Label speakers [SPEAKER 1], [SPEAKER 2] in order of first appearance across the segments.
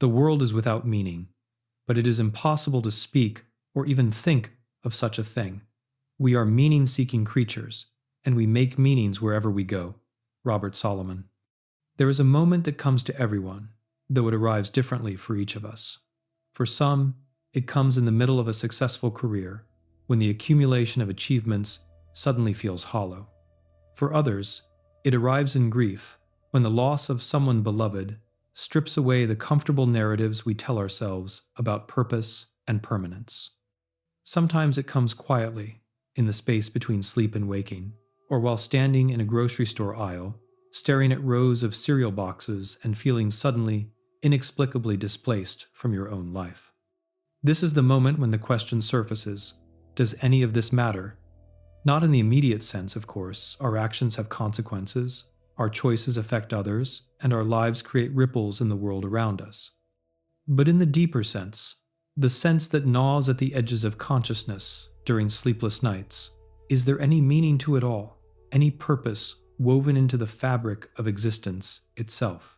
[SPEAKER 1] The world is without meaning, but it is impossible to speak or even think of such a thing. We are meaning-seeking creatures, and we make meanings wherever we go. Robert Solomon. There is a moment that comes to everyone, though it arrives differently for each of us. For some, it comes in the middle of a successful career, when the accumulation of achievements suddenly feels hollow. For others, it arrives in grief, when the loss of someone beloved strips away the comfortable narratives we tell ourselves about purpose and permanence. Sometimes it comes quietly, in the space between sleep and waking, or while standing in a grocery store aisle, staring at rows of cereal boxes and feeling suddenly, inexplicably displaced from your own life. This is the moment when the question surfaces, does any of this matter? Not in the immediate sense, of course. Our actions have consequences, our choices affect others, and our lives create ripples in the world around us. But in the deeper sense, the sense that gnaws at the edges of consciousness during sleepless nights, is there any meaning to it all, any purpose woven into the fabric of existence itself?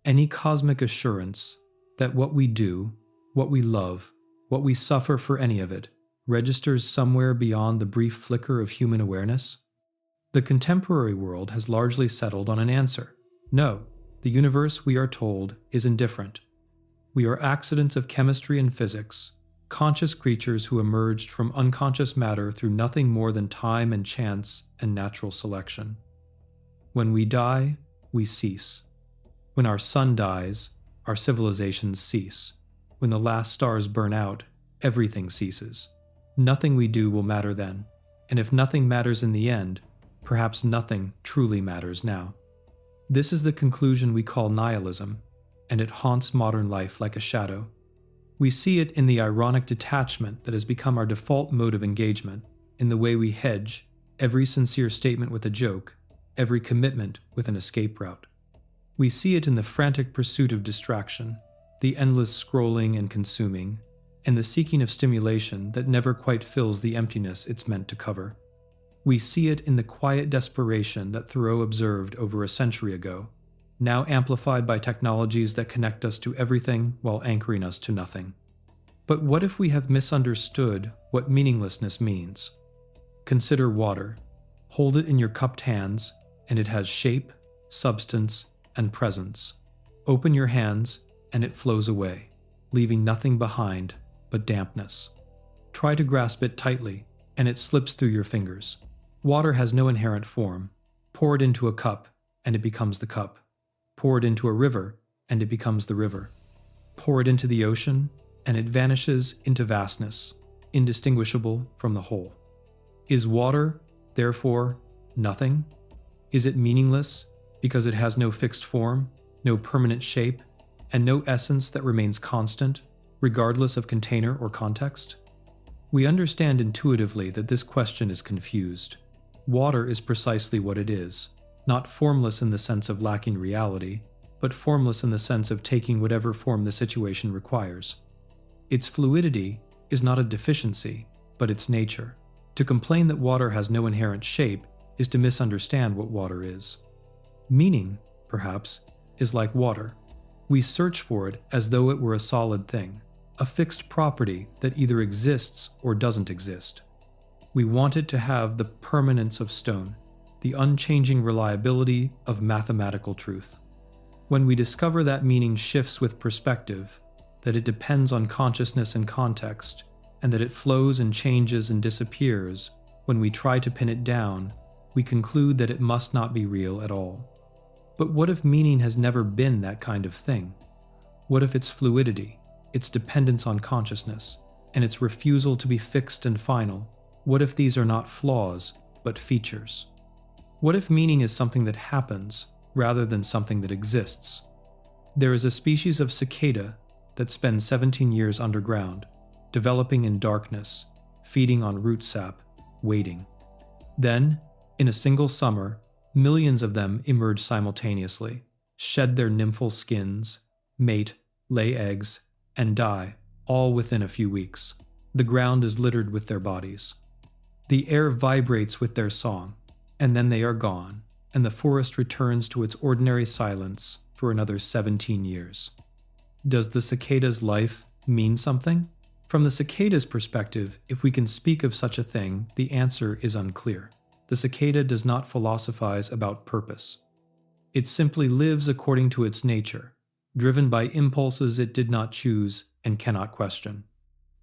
[SPEAKER 1] Any cosmic assurance that what we do, what we love, what we suffer for any of it, registers somewhere beyond the brief flicker of human awareness? The contemporary world has largely settled on an answer. No, the universe, we are told, is indifferent. We are accidents of chemistry and physics, conscious creatures who emerged from unconscious matter through nothing more than time and chance and natural selection. When we die, we cease. When our sun dies, our civilizations cease. When the last stars burn out, everything ceases. Nothing we do will matter then, and if nothing matters in the end, perhaps nothing truly matters now. This is the conclusion we call nihilism, and it haunts modern life like a shadow. We see it in the ironic detachment that has become our default mode of engagement, in the way we hedge every sincere statement with a joke, every commitment with an escape route. We see it in the frantic pursuit of distraction, the endless scrolling and consuming, and the seeking of stimulation that never quite fills the emptiness it's meant to cover. We see it in the quiet desperation that Thoreau observed over a century ago, now amplified by technologies that connect us to everything while anchoring us to nothing. But what if we have misunderstood what meaninglessness means? Consider water. Hold it in your cupped hands, and it has shape, substance, and presence. Open your hands, and it flows away, leaving nothing behind but dampness. Try to grasp it tightly, and it slips through your fingers. Water has no inherent form. Pour it into a cup, and it becomes the cup. Pour it into a river, and it becomes the river. Pour it into the ocean, and it vanishes into vastness, indistinguishable from the whole. Is water, therefore, nothing? Is it meaningless because it has no fixed form, no permanent shape, and no essence that remains constant, regardless of container or context? We understand intuitively that this question is confused. Water is precisely what it is, not formless in the sense of lacking reality, but formless in the sense of taking whatever form the situation requires. Its fluidity is not a deficiency, but its nature. To complain that water has no inherent shape is to misunderstand what water is. Meaning, perhaps, is like water. We search for it as though it were a solid thing, a fixed property that either exists or doesn't exist. We want it to have the permanence of stone, the unchanging reliability of mathematical truth. When we discover that meaning shifts with perspective, that it depends on consciousness and context, and that it flows and changes and disappears, when we try to pin it down, we conclude that it must not be real at all. But what if meaning has never been that kind of thing? What if its fluidity, its dependence on consciousness, and its refusal to be fixed and final, what if these are not flaws, but features? What if meaning is something that happens, rather than something that exists? There is a species of cicada that spends 17 years underground, developing in darkness, feeding on root sap, waiting. Then, in a single summer, millions of them emerge simultaneously, shed their nymphal skins, mate, lay eggs, and die, all within a few weeks. The ground is littered with their bodies. The air vibrates with their song, and then they are gone, and the forest returns to its ordinary silence for another 17 years. Does the cicada's life mean something? From the cicada's perspective, if we can speak of such a thing, the answer is unclear. The cicada does not philosophize about purpose. It simply lives according to its nature, driven by impulses it did not choose and cannot question.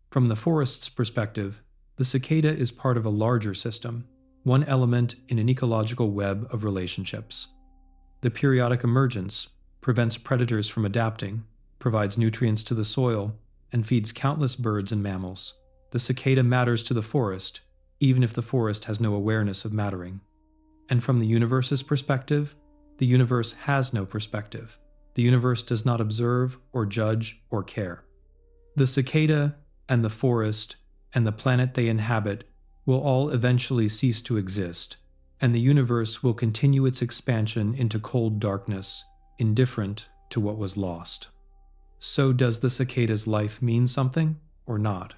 [SPEAKER 1] From the forest's perspective, the cicada is part of a larger system, one element in an ecological web of relationships. The periodic emergence prevents predators from adapting, provides nutrients to the soil, and feeds countless birds and mammals. The cicada matters to the forest, even if the forest has no awareness of mattering. And from the universe's perspective, the universe has no perspective. The universe does not observe or judge or care. The cicada and the forest and the planet they inhabit will all eventually cease to exist, and the universe will continue its expansion into cold darkness, indifferent to what was lost. So does the cicada's life mean something or not?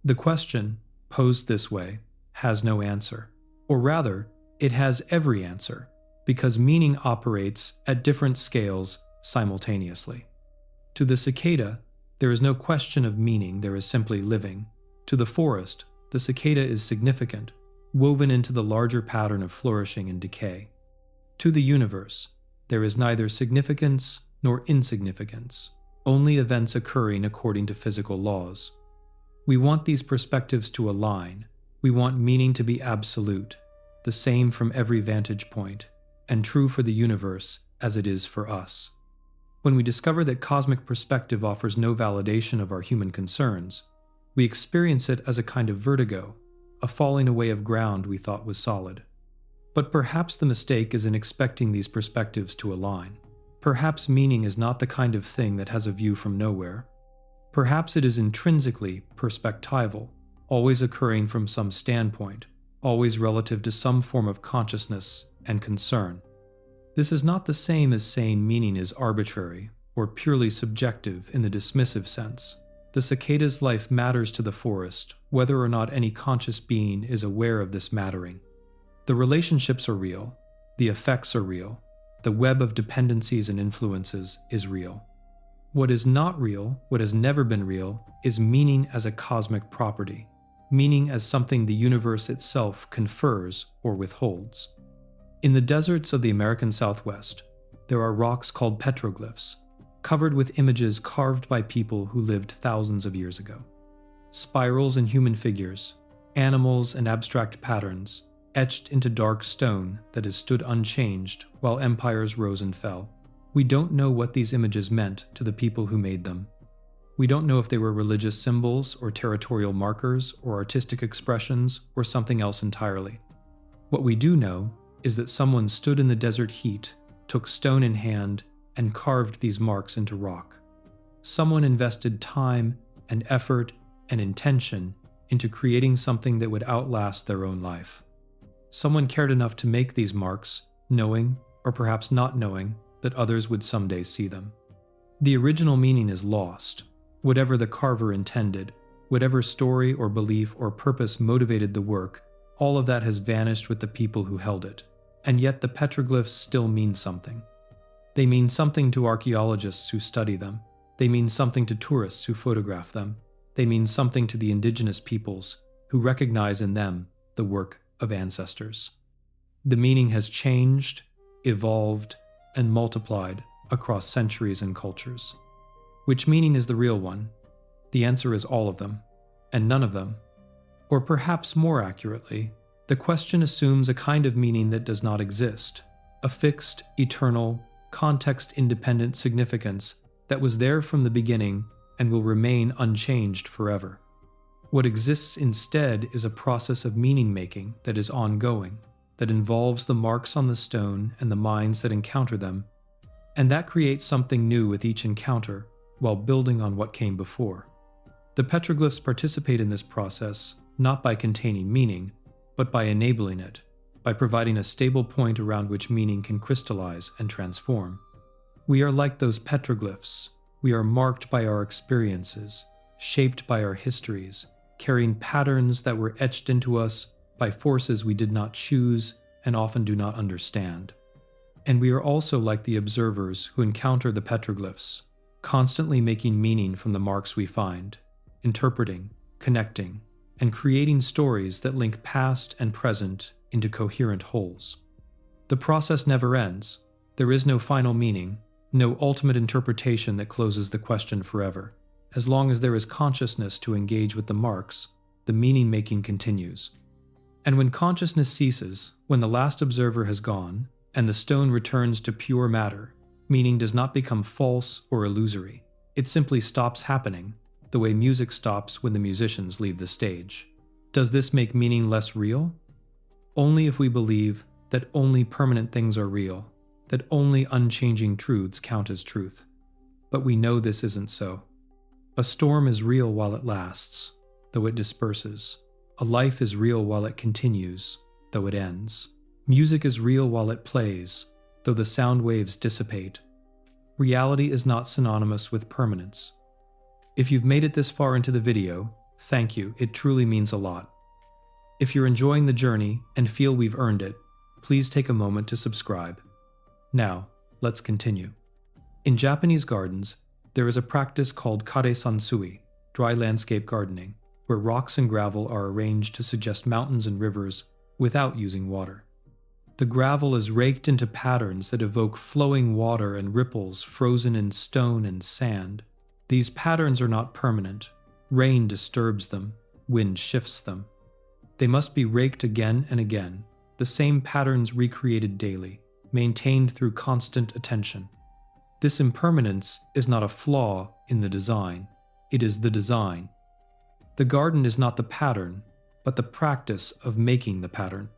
[SPEAKER 1] The question, posed this way, has no answer. Or rather, it has every answer, because meaning operates at different scales simultaneously. To the cicada, there is no question of meaning, there is simply living. To the forest, the cicada is significant, woven into the larger pattern of flourishing and decay. To the universe, there is neither significance nor insignificance, only events occurring according to physical laws. We want these perspectives to align. We want meaning to be absolute, the same from every vantage point, and true for the universe as it is for us. When we discover that cosmic perspective offers no validation of our human concerns, we experience it as a kind of vertigo, a falling away of ground we thought was solid. But perhaps the mistake is in expecting these perspectives to align. Perhaps meaning is not the kind of thing that has a view from nowhere. Perhaps it is intrinsically perspectival, always occurring from some standpoint, always relative to some form of consciousness and concern. This is not the same as saying meaning is arbitrary or purely subjective in the dismissive sense. The cicada's life matters to the forest, whether or not any conscious being is aware of this mattering. The relationships are real, the effects are real, the web of dependencies and influences is real. What is not real, what has never been real, is meaning as a cosmic property, meaning as something the universe itself confers or withholds. In the deserts of the American Southwest, there are rocks called petroglyphs, covered with images carved by people who lived thousands of years ago. Spirals and human figures, animals and abstract patterns, etched into dark stone that has stood unchanged while empires rose and fell. We don't know what these images meant to the people who made them. We don't know if they were religious symbols or territorial markers or artistic expressions or something else entirely. What we do know is that someone stood in the desert heat, took stone in hand, and carved these marks into rock. Someone invested time and effort and intention into creating something that would outlast their own life. Someone cared enough to make these marks, knowing, or perhaps not knowing, that others would someday see them. The original meaning is lost. Whatever the carver intended, whatever story or belief or purpose motivated the work, all of that has vanished with the people who held it. And yet the petroglyphs still mean something. They mean something to archaeologists who study them. They mean something to tourists who photograph them. They mean something to the indigenous peoples who recognize in them the work of ancestors. The meaning has changed, evolved, and multiplied across centuries and cultures. Which meaning is the real one? The answer is all of them, and none of them. Or perhaps more accurately, the question assumes a kind of meaning that does not exist, a fixed, eternal, context-independent significance that was there from the beginning and will remain unchanged forever. What exists instead is a process of meaning-making that is ongoing, that involves the marks on the stone and the minds that encounter them, and that creates something new with each encounter while building on what came before. The petroglyphs participate in this process not by containing meaning, but by enabling it, by providing a stable point around which meaning can crystallize and transform. We are like those petroglyphs. We are marked by our experiences, shaped by our histories, carrying patterns that were etched into us by forces we did not choose and often do not understand. And we are also like the observers who encounter the petroglyphs. constantly making meaning from the marks we find, interpreting, connecting, and creating stories that link past and present into coherent wholes. The process never ends. There is no final meaning, no ultimate interpretation that closes the question forever. As long as there is consciousness to engage with the marks, the meaning-making continues. And when consciousness ceases, when the last observer has gone, and the stone returns to pure matter, meaning does not become false or illusory. It simply stops happening, the way music stops when the musicians leave the stage. Does this make meaning less real? Only if we believe that only permanent things are real, that only unchanging truths count as truth. But we know this isn't so. A storm is real while it lasts, though it disperses. A life is real while it continues, though it ends. Music is real while it plays, though the sound waves dissipate. Reality is not synonymous with permanence. If you've made it this far into the video, thank you, it truly means a lot. If you're enjoying the journey and feel we've earned it, please take a moment to subscribe. Now, let's continue. In Japanese gardens, there is a practice called kare sansui, dry landscape gardening, where rocks and gravel are arranged to suggest mountains and rivers without using water. The gravel is raked into patterns that evoke flowing water and ripples frozen in stone and sand. These patterns are not permanent. Rain disturbs them, wind shifts them. They must be raked again and again, the same patterns recreated daily, maintained through constant attention. This impermanence is not a flaw in the design, it is the design. The garden is not the pattern, but the practice of making the pattern.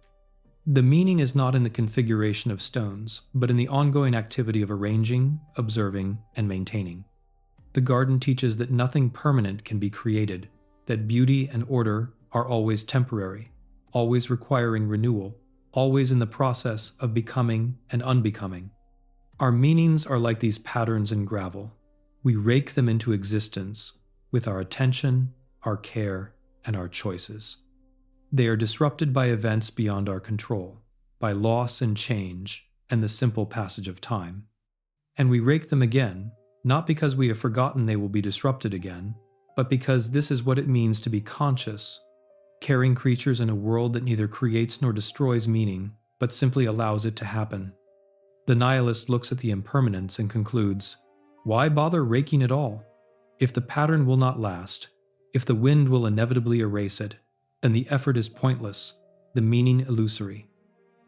[SPEAKER 1] The meaning is not in the configuration of stones, but in the ongoing activity of arranging, observing, and maintaining. The garden teaches that nothing permanent can be created, that beauty and order are always temporary, always requiring renewal, always in the process of becoming and unbecoming. Our meanings are like these patterns in gravel. We rake them into existence with our attention, our care, and our choices. They are disrupted by events beyond our control, by loss and change, and the simple passage of time. And we rake them again, not because we have forgotten they will be disrupted again, but because this is what it means to be conscious, caring creatures in a world that neither creates nor destroys meaning, but simply allows it to happen. The nihilist looks at the impermanence and concludes, why bother raking at all? If the pattern will not last, if the wind will inevitably erase it, then the effort is pointless, the meaning illusory.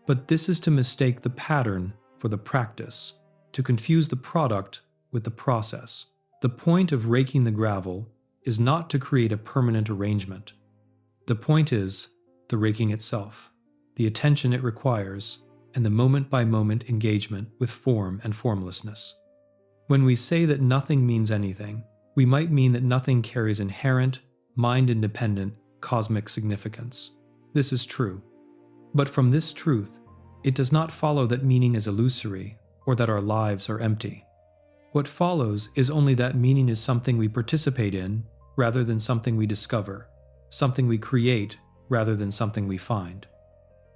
[SPEAKER 1] But this is to mistake the pattern for the practice, to confuse the product with the process. The point of raking the gravel is not to create a permanent arrangement. The point is the raking itself, the attention it requires, and the moment-by-moment engagement with form and formlessness. When we say that nothing means anything, we might mean that nothing carries inherent, mind-independent, cosmic significance. This is true. But from this truth, it does not follow that meaning is illusory or that our lives are empty. What follows is only that meaning is something we participate in rather than something we discover, something we create rather than something we find,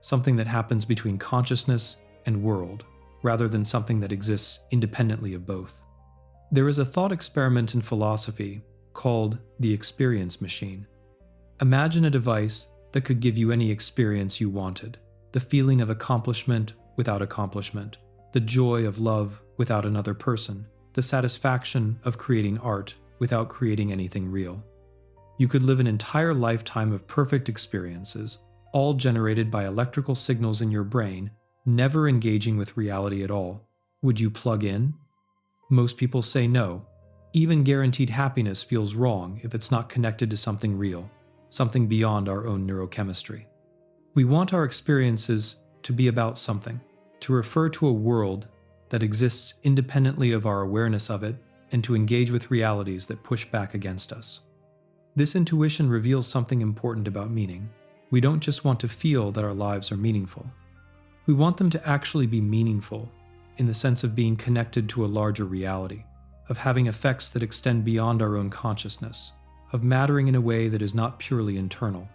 [SPEAKER 1] something that happens between consciousness and world rather than something that exists independently of both. There is a thought experiment in philosophy called the experience machine. Imagine a device that could give you any experience you wanted, the feeling of accomplishment without accomplishment, the joy of love without another person, the satisfaction of creating art without creating anything real. You could live an entire lifetime of perfect experiences, all generated by electrical signals in your brain, never engaging with reality at all. Would you plug in? Most people say no. Even guaranteed happiness feels wrong if it's not connected to something real, something beyond our own neurochemistry. We want our experiences to be about something, to refer to a world that exists independently of our awareness of it, and to engage with realities that push back against us. This intuition reveals something important about meaning. We don't just want to feel that our lives are meaningful. We want them to actually be meaningful, in the sense of being connected to a larger reality, of having effects that extend beyond our own consciousness, of mattering in a way that is not purely internal.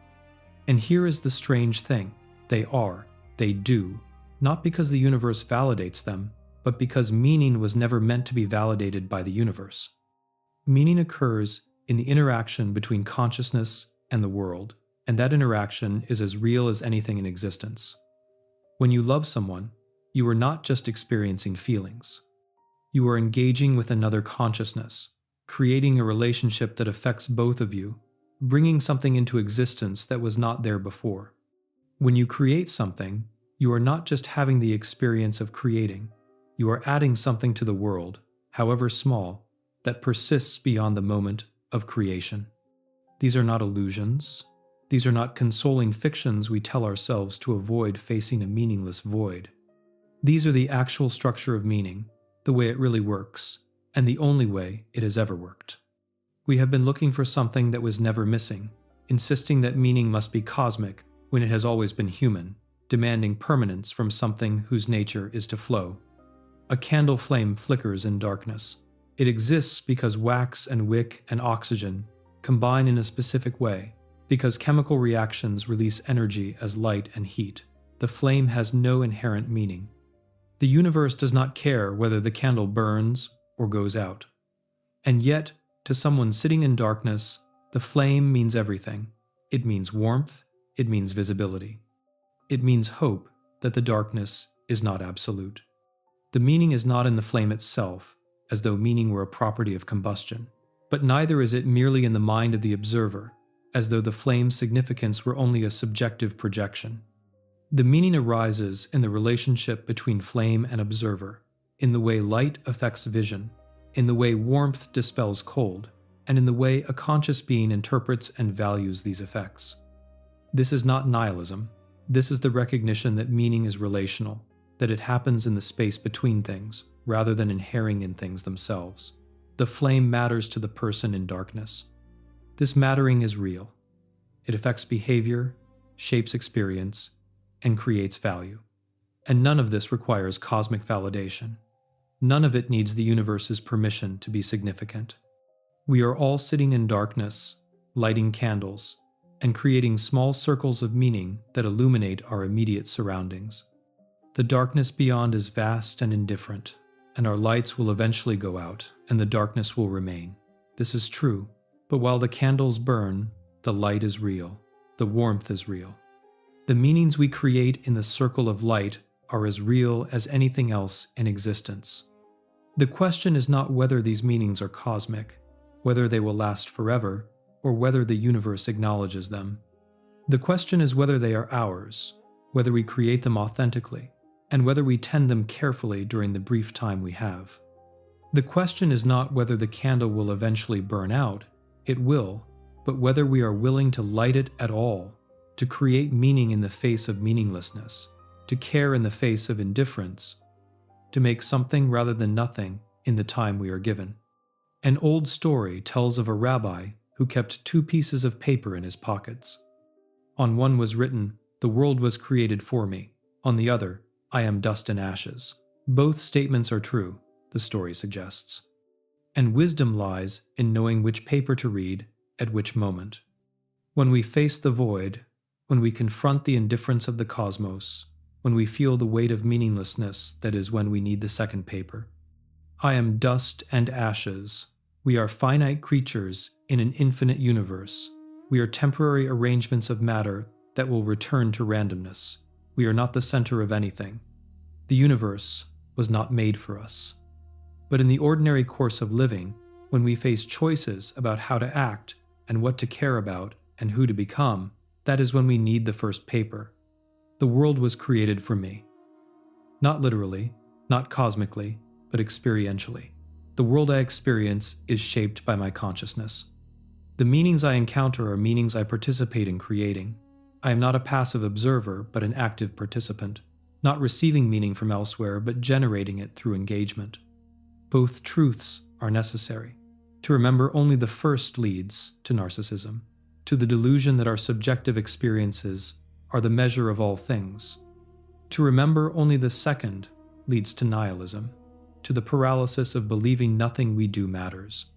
[SPEAKER 1] And here is the strange thing. They do, not because the universe validates them, but because meaning was never meant to be validated by the universe. Meaning occurs in the interaction between consciousness and the world, and that interaction is as real as anything in existence. When you love someone, you are not just experiencing feelings. You are engaging with another consciousness, creating a relationship that affects both of you, bringing something into existence that was not there before. When you create something, you are not just having the experience of creating, you are adding something to the world, however small, that persists beyond the moment of creation. These are not illusions. These are not consoling fictions we tell ourselves to avoid facing a meaningless void. These are the actual structure of meaning, the way it really works, and the only way it has ever worked. We have been looking for something that was never missing, insisting that meaning must be cosmic when it has always been human, demanding permanence from something whose nature is to flow. A candle flame flickers in darkness. It exists because wax and wick and oxygen combine in a specific way, because chemical reactions release energy as light and heat. The flame has no inherent meaning. The universe does not care whether the candle burns or goes out. And yet, to someone sitting in darkness, the flame means everything. It means warmth, it means visibility. It means hope that the darkness is not absolute. The meaning is not in the flame itself, as though meaning were a property of combustion, but neither is it merely in the mind of the observer, as though the flame's significance were only a subjective projection. The meaning arises in the relationship between flame and observer, in the way light affects vision, in the way warmth dispels cold, and in the way a conscious being interprets and values these effects. This is not nihilism. This is the recognition that meaning is relational, that it happens in the space between things, rather than inhering in things themselves. The flame matters to the person in darkness. This mattering is real. It affects behavior, shapes experience, and creates value. And none of this requires cosmic validation. None of it needs the universe's permission to be significant. We are all sitting in darkness, lighting candles, and creating small circles of meaning that illuminate our immediate surroundings. The darkness beyond is vast and indifferent, and our lights will eventually go out, and the darkness will remain. This is true, but while the candles burn, the light is real, the warmth is real. The meanings we create in the circle of light are as real as anything else in existence. The question is not whether these meanings are cosmic, whether they will last forever, or whether the universe acknowledges them. The question is whether they are ours, whether we create them authentically, and whether we tend them carefully during the brief time we have. The question is not whether the candle will eventually burn out. It will, but whether we are willing to light it at all, to create meaning in the face of meaninglessness, to care in the face of indifference, to make something rather than nothing in the time we are given. An old story tells of a rabbi who kept 2 pieces of paper in his pockets. On one was written, "The world was created for me." On the other, "I am dust and ashes." Both statements are true, the story suggests. And wisdom lies in knowing which paper to read at which moment. When we face the void, when we confront the indifference of the cosmos, when we feel the weight of meaninglessness, that is when we need the second paper. I am dust and ashes. We are finite creatures in an infinite universe. We are temporary arrangements of matter that will return to randomness. We are not the center of anything. The universe was not made for us. But in the ordinary course of living, when we face choices about how to act and what to care about and who to become, that is when we need the first paper. The world was created for me. Not literally, not cosmically, but experientially. The world I experience is shaped by my consciousness. The meanings I encounter are meanings I participate in creating. I am not a passive observer, but an active participant, not receiving meaning from elsewhere, but generating it through engagement. Both truths are necessary. To remember only the first leads to narcissism, to the delusion that our subjective experiences are the measure of all things. To remember only the second leads to nihilism, to the paralysis of believing nothing we do matters.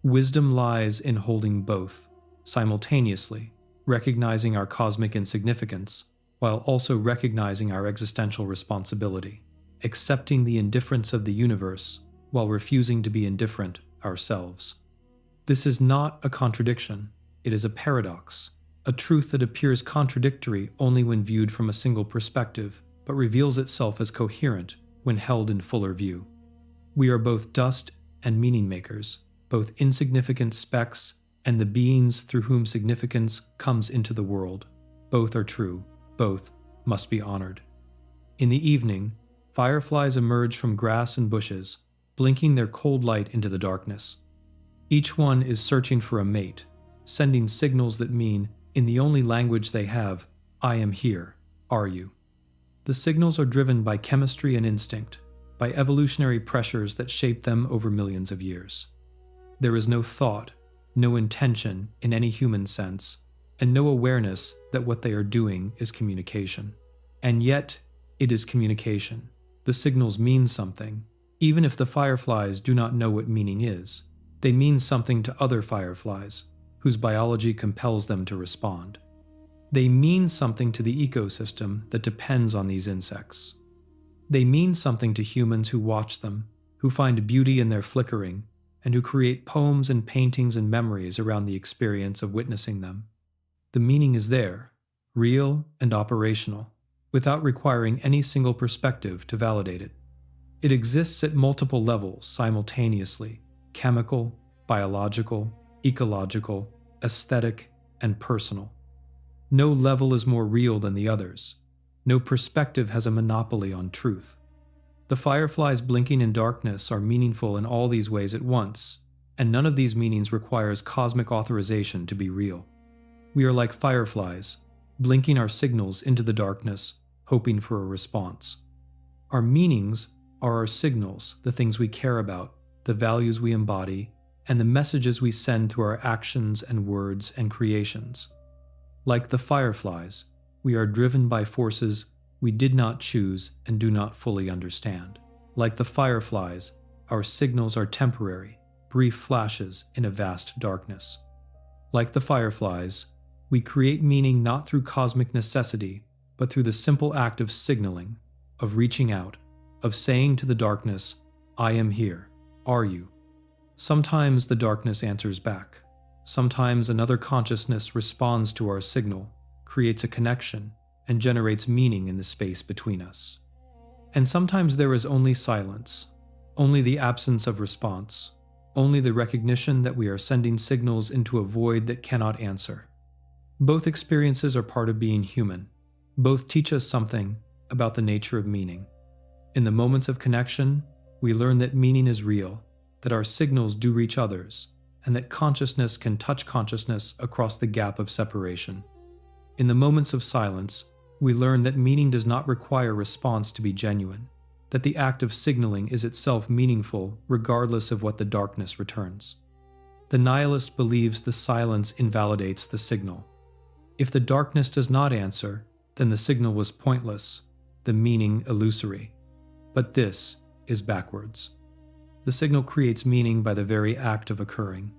[SPEAKER 1] Wisdom lies in holding both, simultaneously, recognizing our cosmic insignificance, while also recognizing our existential responsibility. accepting the indifference of the universe while refusing to be indifferent ourselves. This is not a contradiction, it is a paradox, a truth that appears contradictory only when viewed from a single perspective, but reveals itself as coherent when held in fuller view. We are both dust and meaning makers, both insignificant specks and the beings through whom significance comes into the world. Both are true, both must be honored. In the evening, fireflies emerge from grass and bushes, blinking their cold light into the darkness. Each one is searching for a mate, sending signals that mean, in the only language they have, I am here, are you? The signals are driven by chemistry and instinct, by evolutionary pressures that shape them over millions of years. There is no thought, no intention in any human sense, and no awareness that what they are doing is communication. And yet, it is communication. The signals mean something, even if the fireflies do not know what meaning is. They mean something to other fireflies, whose biology compels them to respond. They mean something to the ecosystem that depends on these insects. They mean something to humans who watch them, who find beauty in their flickering, and who create poems and paintings and memories around the experience of witnessing them. The meaning is there, real and operational, without requiring any single perspective to validate it. It exists at multiple levels simultaneously: chemical, biological, ecological, aesthetic, and personal. No level is more real than the others. No perspective has a monopoly on truth. The fireflies blinking in darkness are meaningful in all these ways at once, and none of these meanings requires cosmic authorization to be real. We are like fireflies, blinking our signals into the darkness, hoping for a response. Our meanings are our signals, the things we care about, the values we embody, and the messages we send through our actions and words and creations. Like the fireflies, we are driven by forces we did not choose and do not fully understand. Like the fireflies, our signals are temporary, brief flashes in a vast darkness. Like the fireflies, we create meaning not through cosmic necessity, but through the simple act of signaling, of reaching out, of saying to the darkness, I am here, are you? Sometimes the darkness answers back. Sometimes another consciousness responds to our signal, creates a connection, and generates meaning in the space between us. And sometimes there is only silence, only the absence of response, only the recognition that we are sending signals into a void that cannot answer. Both experiences are part of being human. Both teach us something about the nature of meaning. In the moments of connection, we learn that meaning is real, that our signals do reach others, and that consciousness can touch consciousness across the gap of separation. In the moments of silence, we learn that meaning does not require response to be genuine, that the act of signaling is itself meaningful regardless of what the darkness returns. The nihilist believes the silence invalidates the signal. If the darkness does not answer, then the signal was pointless, the meaning illusory. But this is backwards. The signal creates meaning by the very act of occurring.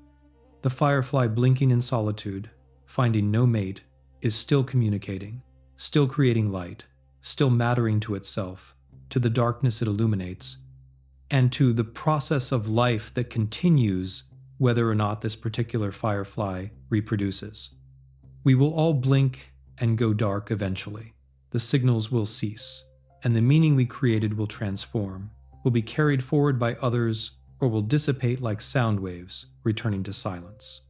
[SPEAKER 1] The firefly blinking in solitude, finding no mate, is still communicating, still creating light, still mattering to itself, to the darkness it illuminates, and to the process of life that continues whether or not this particular firefly reproduces. We will all blink and go dark eventually. The signals will cease, and the meaning we created will transform, will be carried forward by others, or will dissipate like sound waves, returning to silence.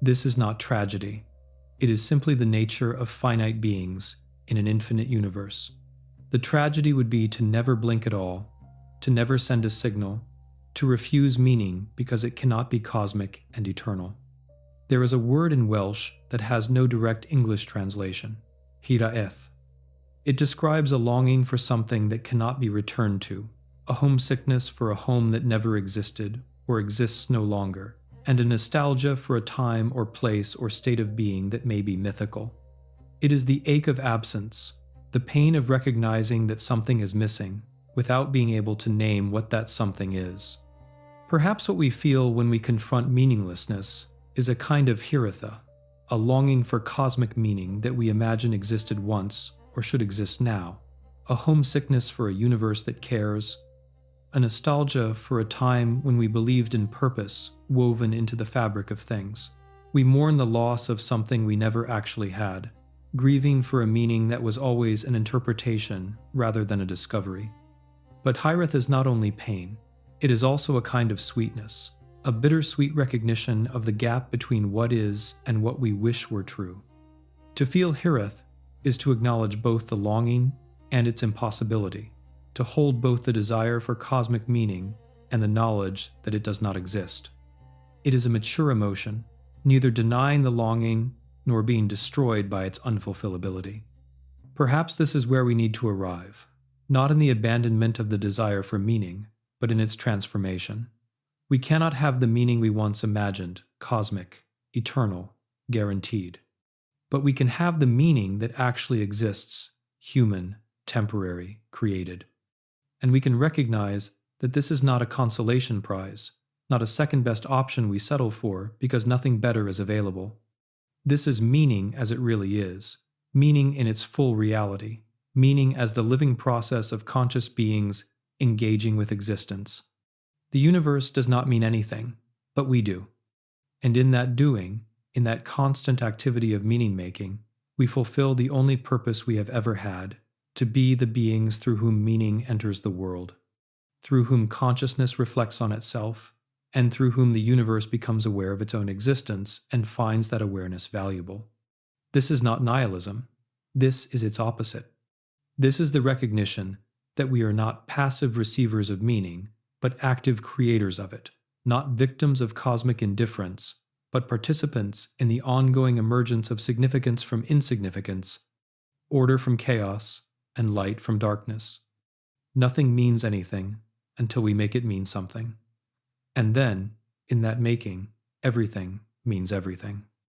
[SPEAKER 1] This is not tragedy. It is simply the nature of finite beings in an infinite universe. The tragedy would be to never blink at all, to never send a signal, to refuse meaning because it cannot be cosmic and eternal. There is a word in Welsh that has no direct English translation, hiraeth. It describes a longing for something that cannot be returned to, a homesickness for a home that never existed or exists no longer, and a nostalgia for a time or place or state of being that may be mythical. It is the ache of absence, the pain of recognizing that something is missing, without being able to name what that something is. Perhaps what we feel when we confront meaninglessness is a kind of hiratha, a longing for cosmic meaning that we imagine existed once or should exist now, a homesickness for a universe that cares, a nostalgia for a time when we believed in purpose woven into the fabric of things. We mourn the loss of something we never actually had, grieving for a meaning that was always an interpretation rather than a discovery. But Hiraeth is not only pain, it is also a kind of sweetness, a bittersweet recognition of the gap between what is and what we wish were true. To feel Hiraeth is to acknowledge both the longing and its impossibility, to hold both the desire for cosmic meaning and the knowledge that it does not exist. It is a mature emotion, neither denying the longing nor being destroyed by its unfulfillability. Perhaps this is where we need to arrive, not in the abandonment of the desire for meaning, but in its transformation. We cannot have the meaning we once imagined, cosmic, eternal, guaranteed. But we can have the meaning that actually exists, human, temporary, created. And we can recognize that this is not a consolation prize, not a second-best option we settle for because nothing better is available. This is meaning as it really is, meaning in its full reality, meaning as the living process of conscious beings engaging with existence. The universe does not mean anything, but we do. And in that doing, in that constant activity of meaning-making, we fulfill the only purpose we have ever had, to be the beings through whom meaning enters the world, through whom consciousness reflects on itself, and through whom the universe becomes aware of its own existence and finds that awareness valuable. This is not nihilism. This is its opposite. This is the recognition that we are not passive receivers of meaning, but active creators of it, not victims of cosmic indifference, but participants in the ongoing emergence of significance from insignificance, order from chaos, and light from darkness. Nothing means anything until we make it mean something. And then, in that making, everything means everything.